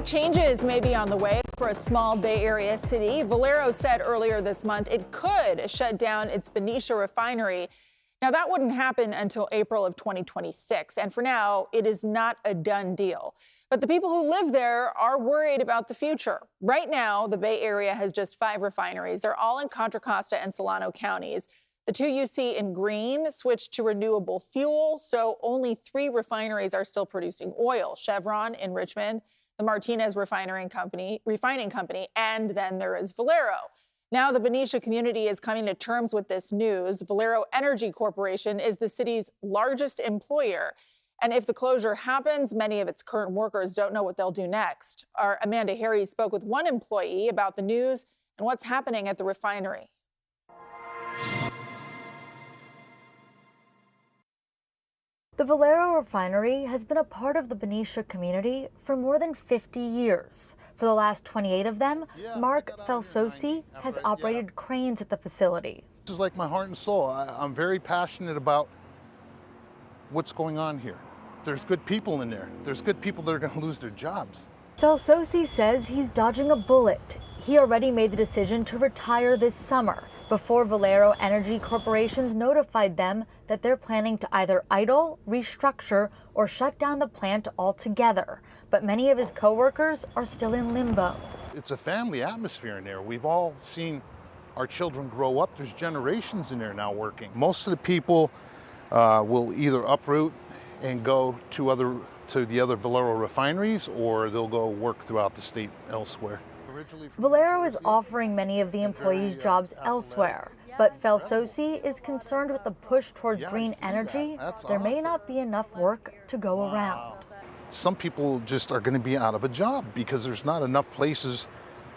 Changes may be on the way for a small Bay Area city. Valero said earlier this month it could shut down its Benicia refinery. Now, that wouldn't happen until April of 2026. And for now, it is not a done deal. But the people who live there are worried about the future. Right now, the Bay Area has just 5 refineries. They're all in Contra Costa and Solano counties. The 2 you see in green switched to renewable fuel, so only 3 refineries are still producing oil. Chevron in Richmond, the Martinez refining company, and then there is Valero. Now the Benicia community is coming to terms with this news. Valero Energy Corporation is the city's largest employer. And if the closure happens, many of its current workers don't know what they'll do next. Our Amanda Harry spoke with one employee about the news and what's happening at the refinery. The Valero refinery has been a part of the Benicia community for more than 50 years. For the last 28 of them, Mark Felsosi has operated cranes at the facility. This is like my heart and soul. I'm very passionate about what's going on here. There's good people in there. There's good people that are going to lose their jobs. Felsosi says he's dodging a bullet. He already made the decision to retire this summer before Valero Energy Corporation's notified them that they're planning to either idle, restructure, or shut down the plant altogether. But many of his coworkers are still in limbo. It's a family atmosphere in there. We've all seen our children grow up. There's generations in there now working. Most of the people will either uproot and go to the other Valero refineries, or they'll go work throughout the state elsewhere. Valero is offering many of the employees jobs elsewhere, but Felsosi is concerned with the push towards green energy. There may not be enough work to go around. Some people just are going to be out of a job because there's not enough places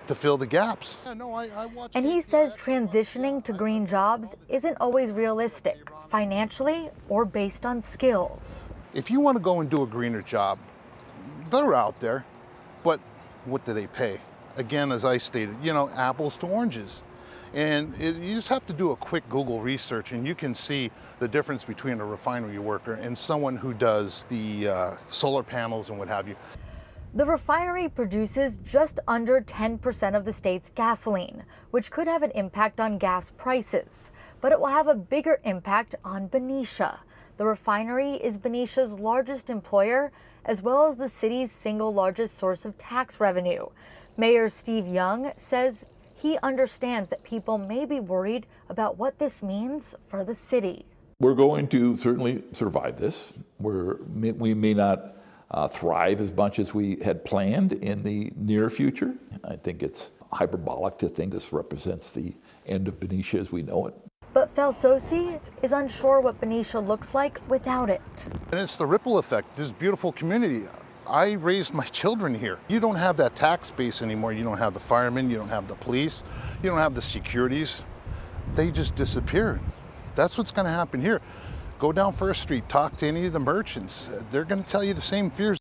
to fill the gaps. And he says transitioning to green jobs isn't always realistic, financially or based on skills. If you want to go and do a greener job, they're out there, but what do they pay? Again, as I stated, apples to oranges. And you just have to do a quick Google research and you can see the difference between a refinery worker and someone who does the solar panels and what have you. The refinery produces just under 10% of the state's gasoline, which could have an impact on gas prices. But it will have a bigger impact on Benicia. The refinery is Benicia's largest employer, as well as the city's single largest source of tax revenue. Mayor Steve Young says he understands that people may be worried about what this means for the city. We're going to certainly survive this. We may not thrive as much as we had planned in the near future. I think it's hyperbolic to think this represents the end of Benicia as we know it. But Felsosi is unsure what Benicia looks like without it. And it's the ripple effect, this beautiful community. I raised my children here. You don't have that tax base anymore. You don't have the firemen, you don't have the police, you don't have the securities. They just disappeared. That's what's going to happen here. Go down First Street, talk to any of the merchants. They're going to tell you the same fears